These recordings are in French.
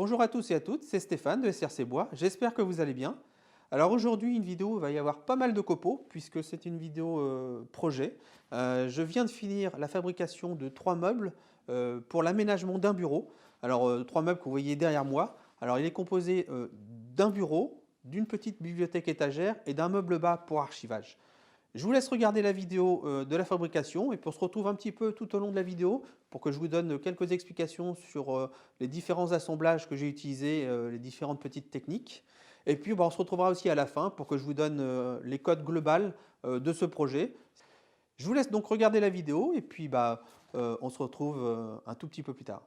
Bonjour à tous et à toutes, c'est Stéphane de SRC Bois, j'espère que vous allez bien. Alors aujourd'hui une vidéo, il va y avoir pas mal de copeaux puisque c'est une vidéo projet. Je viens de finir la fabrication de 3 meubles pour l'aménagement d'un bureau. Alors 3 meubles que vous voyez derrière moi. Alors il est composé d'un bureau, d'une petite bibliothèque étagère et d'un meuble bas pour archivage. Je vous laisse regarder la vidéo de la fabrication et puis on se retrouve un petit peu tout au long de la vidéo pour que je vous donne quelques explications sur les différents assemblages que j'ai utilisés, les différentes petites techniques. Et puis on se retrouvera aussi à la fin pour que je vous donne les codes globales de ce projet. Je vous laisse donc regarder la vidéo et puis on se retrouve un tout petit peu plus tard.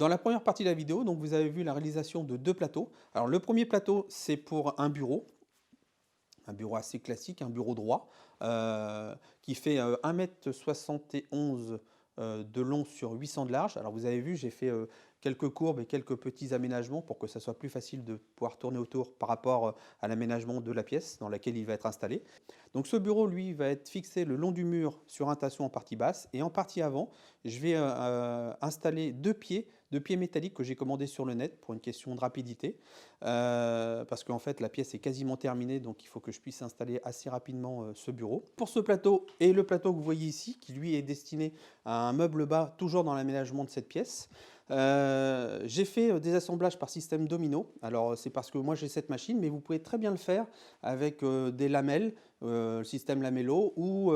Dans la première partie de la vidéo, donc, vous avez vu la réalisation de 2 plateaux. Alors le premier plateau, c'est pour un bureau assez classique, un bureau droit, qui fait 1,71 m de long sur 800 de large. Alors vous avez vu, j'ai fait quelques courbes et quelques petits aménagements pour que ça soit plus facile de pouvoir tourner autour par rapport à l'aménagement de la pièce dans laquelle il va être installé. Donc ce bureau, lui, va être fixé le long du mur sur un tasseau en partie basse, et en partie avant, je vais installer deux pieds métalliques que j'ai commandés sur le net pour une question de rapidité, parce qu'en fait la pièce est quasiment terminée, donc il faut que je puisse installer assez rapidement ce bureau. Pour ce plateau et le plateau que vous voyez ici, qui lui est destiné à un meuble bas, toujours dans l'aménagement de cette pièce, j'ai fait des assemblages par système domino. Alors c'est parce que moi j'ai cette machine, mais vous pouvez très bien le faire avec des lamelles, le système lamello, ou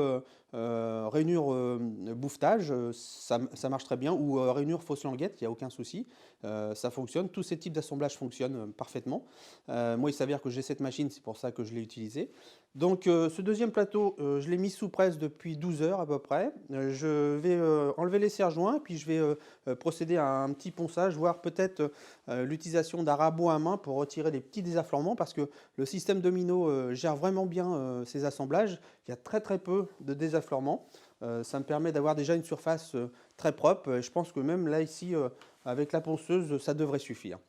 rainure bouffetage, ça marche très bien, ou rainure fausse languette, il n'y a aucun souci, ça fonctionne. Tous ces types d'assemblages fonctionnent parfaitement. Moi il s'avère que j'ai cette machine, c'est pour ça que je l'ai utilisée. Donc ce deuxième plateau, je l'ai mis sous presse depuis 12 heures à peu près. Je vais enlever les serre-joints, puis je vais procéder à un petit ponçage, voire peut-être l'utilisation d'un rabot à main pour retirer les petits désaffleurements, parce que le système domino gère vraiment bien ces assemblages. Il y a très peu de désaffleurements. Ça me permet d'avoir déjà une surface très propre. Je pense que même là ici, avec la ponceuse, ça devrait suffire.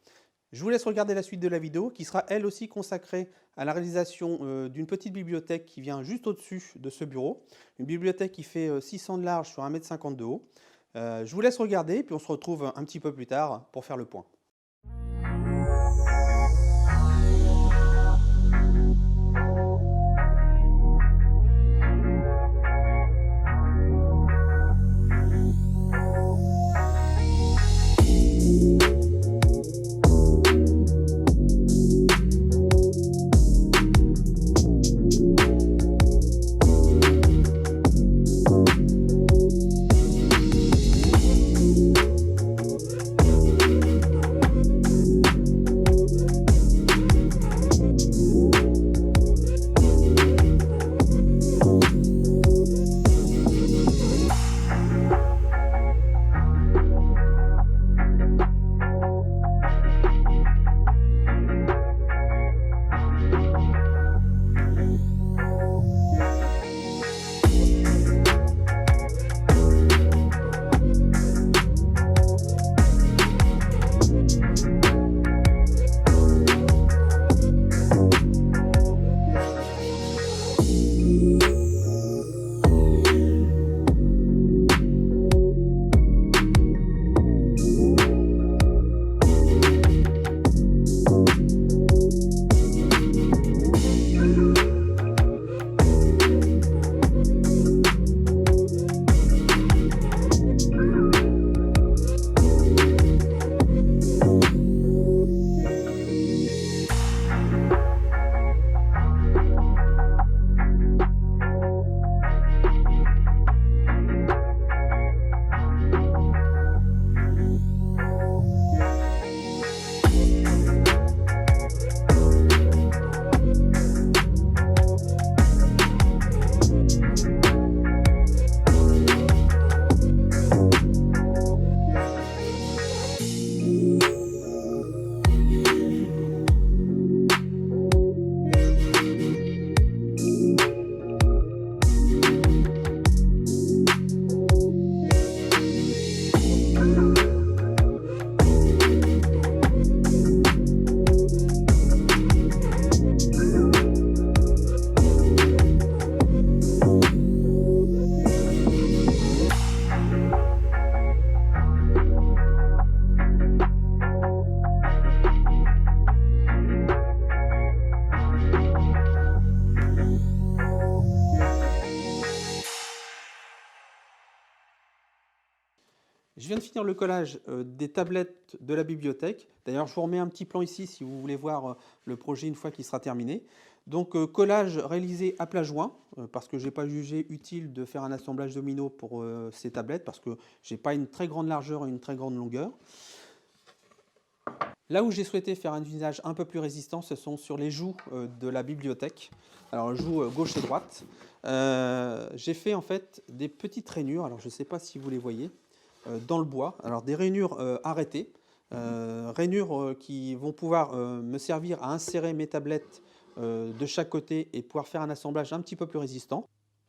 Je vous laisse regarder la suite de la vidéo, qui sera elle aussi consacrée à la réalisation d'une petite bibliothèque qui vient juste au-dessus de ce bureau. Une bibliothèque qui fait 600 de large sur 1,50 m de haut. Je vous laisse regarder, puis on se retrouve un petit peu plus tard pour faire le point. Je viens de finir le collage des tablettes de la bibliothèque. D'ailleurs, je vous remets un petit plan ici si vous voulez voir le projet une fois qu'il sera terminé. Donc, collage réalisé à plat joint, parce que je n'ai pas jugé utile de faire un assemblage domino pour ces tablettes, parce que je n'ai pas une très grande largeur et une très grande longueur. Là où j'ai souhaité faire un usage un peu plus résistant, ce sont sur les joues de la bibliothèque. Alors, joues gauche et droite. J'ai fait en fait des petites rainures. Alors, je ne sais pas si vous les voyez. dans le bois. Alors des rainures arrêtées, rainures qui vont pouvoir me servir à insérer mes tablettes de chaque côté et pouvoir faire un assemblage un petit peu plus résistant.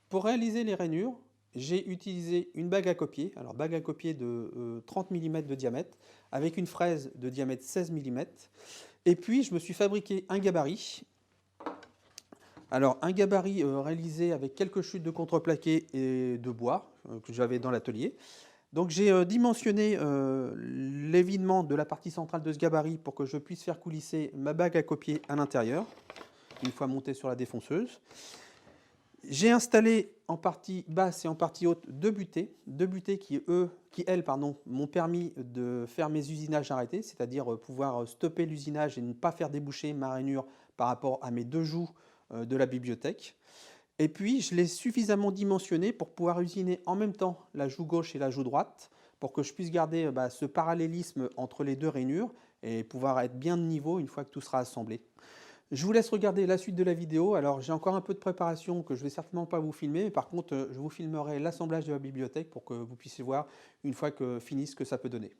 Pour réaliser les rainures, j'ai utilisé une bague à copier, alors bague à copier de 30 mm de diamètre, avec une fraise de diamètre 16 mm. Et puis je me suis fabriqué un gabarit. Alors un gabarit réalisé avec quelques chutes de contreplaqué et de bois que j'avais dans l'atelier. Donc j'ai dimensionné l'évinement de la partie centrale de ce gabarit pour que je puisse faire coulisser ma bague à copier à l'intérieur, une fois montée sur la défonceuse. J'ai installé en partie basse et en partie haute deux butées qui elles, m'ont permis de faire mes usinages arrêtés, c'est-à-dire pouvoir stopper l'usinage et ne pas faire déboucher ma rainure par rapport à mes deux joues de la bibliothèque. Et puis, je l'ai suffisamment dimensionné pour pouvoir usiner en même temps la joue gauche et la joue droite, pour que je puisse garder ce parallélisme entre les deux rainures et pouvoir être bien de niveau une fois que tout sera assemblé. Je vous laisse regarder la suite de la vidéo. Alors, j'ai encore un peu de préparation que je ne vais certainement pas vous filmer, mais par contre, je vous filmerai l'assemblage de la bibliothèque pour que vous puissiez voir une fois que fini ce que ça peut donner.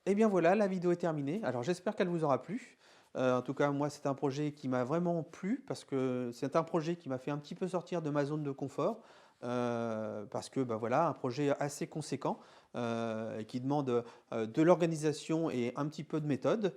Et bien voilà, la vidéo est terminée. Alors j'espère qu'elle vous aura plu. En tout cas, moi, c'est un projet qui m'a vraiment plu parce que c'est un projet qui m'a fait un petit peu sortir de ma zone de confort. parce que bah, voilà, un projet assez conséquent qui demande de l'organisation et un petit peu de méthode.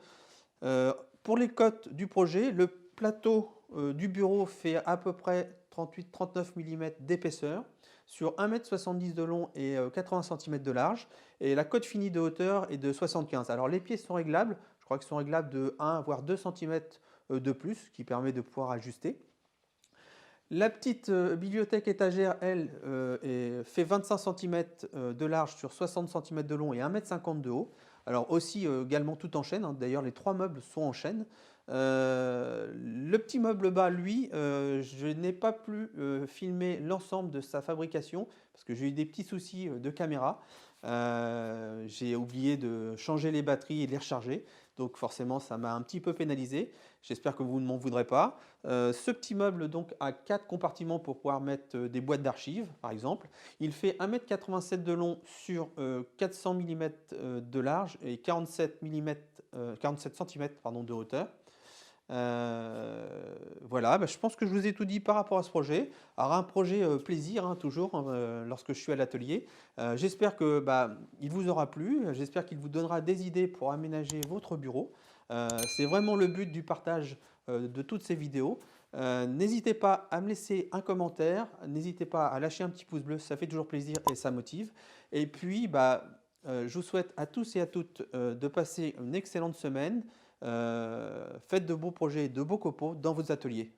Pour les cotes du projet, le plateau du bureau fait à peu près 38-39 mm d'épaisseur sur 1,70 m de long et 80 cm de large. Et la cote finie de hauteur est de 75. Alors les pieds sont réglables, je crois qu'ils sont réglables de 1 voire 2 cm de plus, ce qui permet de pouvoir ajuster. La petite bibliothèque étagère, elle, fait 25 cm de large sur 60 cm de long et 1,50 m de haut. Alors aussi également tout en chaîne, hein. D'ailleurs les trois meubles sont en chaîne. Le petit meuble bas, lui, je n'ai pas pu filmer l'ensemble de sa fabrication parce que j'ai eu des petits soucis de caméra. J'ai oublié de changer les batteries et de les recharger, donc forcément ça m'a un petit peu pénalisé. J'espère que vous ne m'en voudrez pas. Ce petit meuble donc a 4 compartiments pour pouvoir mettre des boîtes d'archives par exemple. Il fait 1,87 m de long sur 400 mm de large et 47 cm pardon, de hauteur. Voilà, bah, je pense que je vous ai tout dit par rapport à ce projet. Alors un projet plaisir, hein, toujours, hein, lorsque je suis à l'atelier. J'espère que bah, il vous aura plu, j'espère qu'il vous donnera des idées pour aménager votre bureau. C'est vraiment le but du partage de toutes ces vidéos. N'hésitez pas à me laisser un commentaire, n'hésitez pas à lâcher un petit pouce bleu, ça fait toujours plaisir et ça motive. Et puis, bah, je vous souhaite à tous et à toutes de passer une excellente semaine. Faites de beaux projets, de beaux copeaux dans vos ateliers.